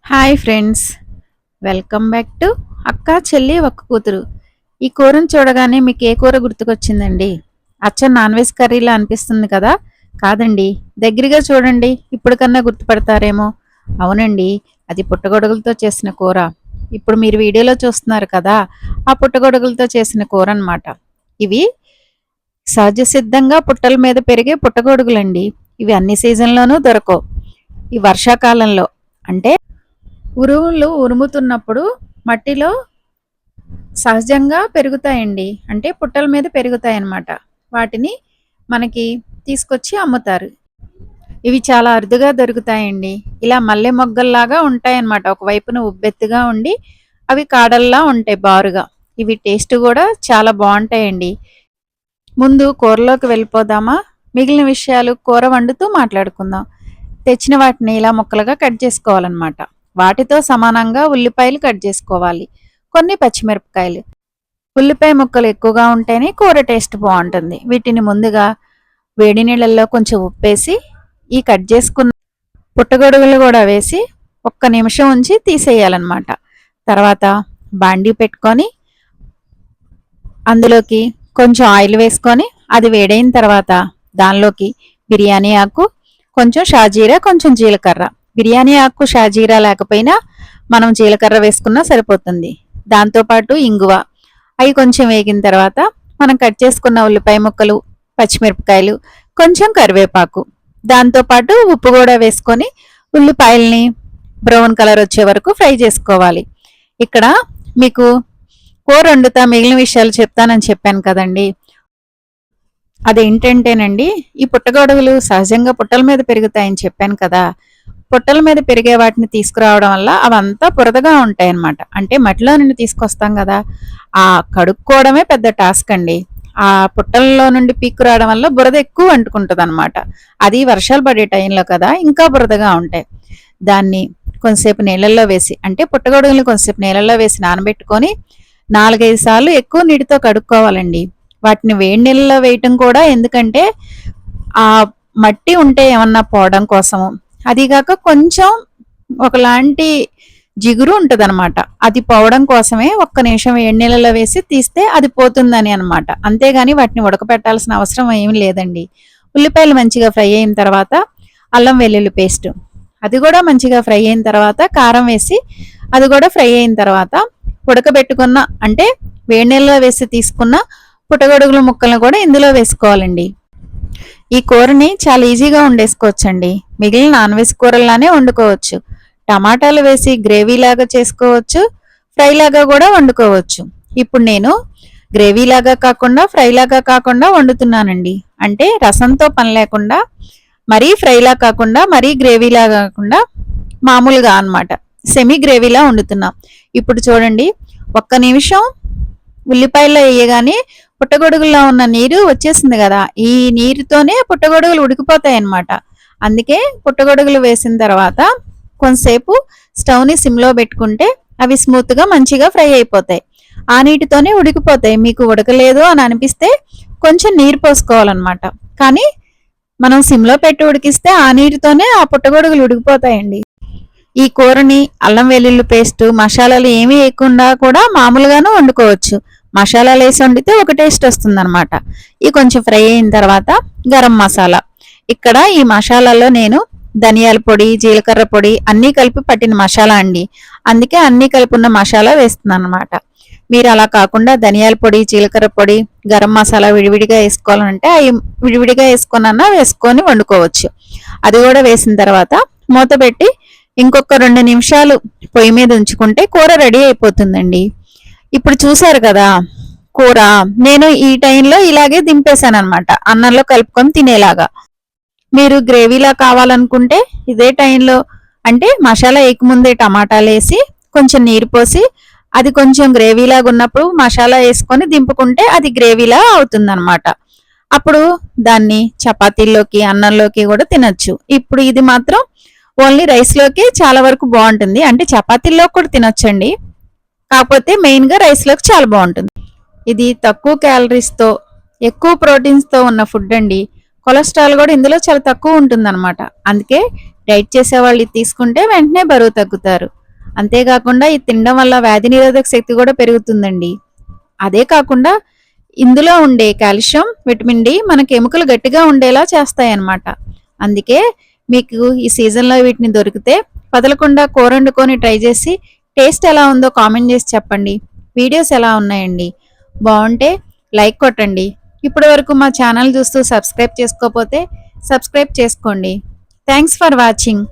Hi friends, welcome back to అక్క చెల్లి ఒక్క కూతురు. ఈ కూరను చూడగానే మీకు ఏ కూర గుర్తుకొచ్చిందండి? అచ్చం నాన్ వెజ్ కర్రీలా అనిపిస్తుంది కదా? కాదండి, దగ్గరగా చూడండి, ఇప్పుడు కన్నా గుర్తుపడతారేమో. అవునండి, అది పుట్టగొడుగులతో చేసిన కూర. ఇప్పుడు మీరు వీడియోలో చూస్తున్నారు కదా, ఆ పుట్టగొడుగులతో చేసిన కూర అన్నమాట. ఇవి సహజ సిద్ధంగా పుట్టల మీద పెరిగే పుట్టగొడుగులండి. ఇవి అన్ని సీజన్లోనూ దొరకవు. ఈ వర్షాకాలంలో అంటే ఉరుములు ఉరుముతున్నప్పుడు మట్టిలో సహజంగా పెరుగుతాయండి. అంటే పుట్టల మీద పెరుగుతాయి అన్నమాట. వాటిని మనకి తీసుకొచ్చి అమ్ముతారు. ఇవి చాలా అరుదుగా దొరుకుతాయండి. ఇలా మల్లె మొగ్గల్లాగా ఉంటాయన్నమాట. ఒకవైపున ఉబ్బెత్తుగా ఉండి అవి కాడల్లా ఉంటాయి బారుగా. ఇవి టేస్ట్ కూడా చాలా బాగుంటాయండి. ముందు కూరలోకి వెళ్ళిపోదామా? మిగిలిన విషయాలు కూర వండుతూ మాట్లాడుకుందాం. తెచ్చిన వాటిని ఇలా ముక్కలుగా కట్ చేసుకోవాలన్నమాట. వాటితో సమానంగా ఉల్లిపాయలు కట్ చేసుకోవాలి. కొన్ని పచ్చిమిరపకాయలు. ఉల్లిపాయ ముక్కలు ఎక్కువగా ఉంటేనే కూర టేస్ట్ బాగుంటుంది. వీటిని ముందుగా వేడి నీళ్ళల్లో కొంచెం ఉప్పేసి ఈ కట్ చేసుకున్న పుట్టగొడుగులు కూడా వేసి ఒక్క నిమిషం ఉంచి తీసేయాలన్నమాట. తర్వాత బాండీ పెట్టుకొని అందులోకి కొంచెం ఆయిల్ వేసుకొని అది వేడైన తర్వాత దానిలోకి బిర్యానీ ఆకు, కొంచెం షాజీరా, కొంచెం జీలకర్ర. బిర్యానీ ఆకు షాజీరా లేకపోయినా మనం జీలకర్ర వేసుకున్నా సరిపోతుంది. దాంతోపాటు ఇంగువ. అవి కొంచెం వేగిన తర్వాత మనం కట్ చేసుకున్న ఉల్లిపాయ ముక్కలు, పచ్చిమిరపకాయలు, కొంచెం కరివేపాకు, దాంతోపాటు ఉప్పు కూడా వేసుకొని ఉల్లిపాయల్ని బ్రౌన్ కలర్ వచ్చే వరకు ఫ్రై చేసుకోవాలి. ఇక్కడ మీకు కూర వండుతా మిగిలిన విషయాలు చెప్తానని చెప్పాను కదండి. అదేంటంటేనండి, ఈ పుట్టగొడుగులు సహజంగా పుట్టల మీద పెరుగుతాయని చెప్పాను కదా. పుట్టల మీద పెరిగే వాటిని తీసుకురావడం వల్ల అవంతా బురదగా ఉంటాయన్నమాట. అంటే మట్టిలో నుండి తీసుకొస్తాం కదా, ఆ కడుక్కోవడమే పెద్ద టాస్క్ అండి. ఆ పుట్టల్లో నుండి పీక్కురావడం వల్ల బురద ఎక్కువ అంటుకుంటుంది అనమాట. అది వర్షాలు పడే టైంలో కదా ఇంకా బురదగా ఉంటాయి. దాన్ని కొంతసేపు నీళ్ళల్లో వేసి, అంటే పుట్టగొడుగులు కొంతసేపు నీళ్ళల్లో వేసి నానబెట్టుకొని 4-5 సార్లు ఎక్కువ నీటితో కడుక్కోవాలండి. వాటిని వేడి నీళ్ళలో వేయటం కూడా ఎందుకంటే ఆ మట్టి ఉంటే ఏమన్నా పోవడం కోసము. అదిగాక కొంచెం ఒకలాంటి జిగురు ఉంటదన్నమాట. అది పోవడం కోసమే ఒక్క నిమిషం వేడి నీళ్ళలో వేసి తీస్తే అది పోతుందని అనమాట. అంతేగాని వాటిని ఉడకపెట్టాల్సిన అవసరం ఏమీ లేదండి. ఉల్లిపాయలు మంచిగా ఫ్రై అయిన తర్వాత అల్లం వెల్లుల్లి పేస్ట్, అది కూడా మంచిగా ఫ్రై అయిన తర్వాత కారం వేసి అది కూడా ఫ్రై అయిన తర్వాత ఉడకబెట్టుకున్న, అంటే వేడి నీళ్ళలో వేసి తీసుకున్న పుట్టగొడుగుల ముక్కలను కూడా ఇందులో వేసుకోవాలండి. ఈ కూరని చాలా ఈజీగా వండేసుకోవచ్చండి. మిగిలిన నాన్ వెజ్ కూరల్లానే వండుకోవచ్చు. టమాటాలు వేసి గ్రేవీలాగా చేసుకోవచ్చు, ఫ్రైలాగా కూడా వండుకోవచ్చు. ఇప్పుడు నేను గ్రేవీలాగా కాకుండా ఫ్రైలాగా కాకుండా వండుతున్నానండి. అంటే రసంతో పని లేకుండా, మరీ ఫ్రైలా కాకుండా మరీ గ్రేవీలా కాకుండా మామూలుగా అన్నమాట. సెమీ గ్రేవీలా వండుతున్నాం. ఇప్పుడు చూడండి, ఒక్క నిమిషం ఉల్లిపాయల్లో వేయగానే పుట్టగొడుగుల్లో ఉన్న నీరు వచ్చేసింది కదా, ఈ నీరుతోనే పుట్టగొడుగులు ఉడికిపోతాయి అన్నమాట. అందుకే పుట్టగొడుగులు వేసిన తర్వాత కొంతసేపు స్టవ్ని సిమ్లో పెట్టుకుంటే అవి స్మూత్గా మంచిగా ఫ్రై అయిపోతాయి. ఆ నీటితోనే ఉడికిపోతాయి. మీకు ఉడకలేదు అని అనిపిస్తే కొంచెం నీరు పోసుకోవాలన్నమాట. కానీ మనం సిమ్లో పెట్టి ఉడికిస్తే ఆ నీటితోనే ఆ పుట్టగొడుగులు ఉడికిపోతాయండి. ఈ కూరని అల్లం వెల్లుల్లి పేస్ట్, మసాలాలు ఏమీ వేయకుండా కూడా మామూలుగాను వండుకోవచ్చు. మసాలాలు వేసి వండితే ఒక టేస్ట్ వస్తుంది అనమాట. ఈ కొంచెం ఫ్రై అయిన తర్వాత గరం మసాలా. ఇక్కడ ఈ మసాలాలో నేను ధనియాల పొడి, జీలకర్ర పొడి అన్నీ కలిపి పట్టిన మసాలా అండి. అందుకే అన్నీ కలిపి ఉన్న మసాలా వేస్తున్నాను అనమాట. మీరు అలా కాకుండా ధనియాల పొడి, జీలకర్ర పొడి, గరం మసాలా విడివిడిగా వేసుకోవాలంటే అవి విడివిడిగా వేసుకొనన్నా వేసుకొని వండుకోవచ్చు. అది కూడా వేసిన తర్వాత మూత పెట్టి ఇంకొక 2 నిమిషాలు పొయ్యి మీద ఉంచుకుంటే కూర రెడీ అయిపోతుందండి. ఇప్పుడు చూసారు కదా కూర, నేను ఈ టైంలో ఇలాగే దింపేశాను అనమాట, అన్నంలో కలుపుకొని తినేలాగా. మీరు గ్రేవీలా కావాలనుకుంటే ఇదే టైంలో, అంటే మసాలా వేయకముందే టమాటాలు వేసి కొంచెం నీరు పోసి అది కొంచెం గ్రేవీలాగా ఉన్నప్పుడు మసాలా వేసుకొని దింపుకుంటే అది గ్రేవీలా అవుతుందన్నమాట. అప్పుడు దాన్ని చపాతీల్లోకి, అన్నంలోకి కూడా తినొచ్చు. ఇప్పుడు ఇది మాత్రం ఓన్లీ రైస్లోకి చాలా వరకు బాగుంటుంది. అంటే చపాతీల్లో కూడా తినొచ్చండి, కాకపోతే మెయిన్గా రైస్లోకి చాలా బాగుంటుంది. ఇది తక్కువ క్యాలరీస్తో ఎక్కువ ప్రోటీన్స్తో ఉన్న ఫుడ్ అండి. కొలెస్ట్రాల్ కూడా ఇందులో చాలా తక్కువ ఉంటుందన్నమాట. అందుకే డైట్ చేసేవాళ్ళు ఇది తీసుకుంటే వెంటనే బరువు తగ్గుతారు. అంతేకాకుండా ఇది తినడం వల్ల వ్యాధి నిరోధక శక్తి కూడా పెరుగుతుందండి. అదే కాకుండా ఇందులో ఉండే కాల్షియం, విటమిన్ డి మనకి ఎముకలు గట్టిగా ఉండేలా చేస్తాయన్నమాట. అందుకే మీకు ఈ సీజన్లో వీటిని దొరికితే వదలకుండా కూర వండుకొని ట్రై చేసి టేస్ట్ ఎలా ఉందో కామెంట్ చేసి చెప్పండి. వీడియోస్ ఎలా ఉన్నాయండి? బాగుంటే లైక్ కొట్టండి. ఇప్పటి వరకు మా ఛానల్ చూస్తూ సబ్స్క్రైబ్ చేసుకోకపోతే సబ్స్క్రైబ్ చేసుకోండి. Thanks for watching.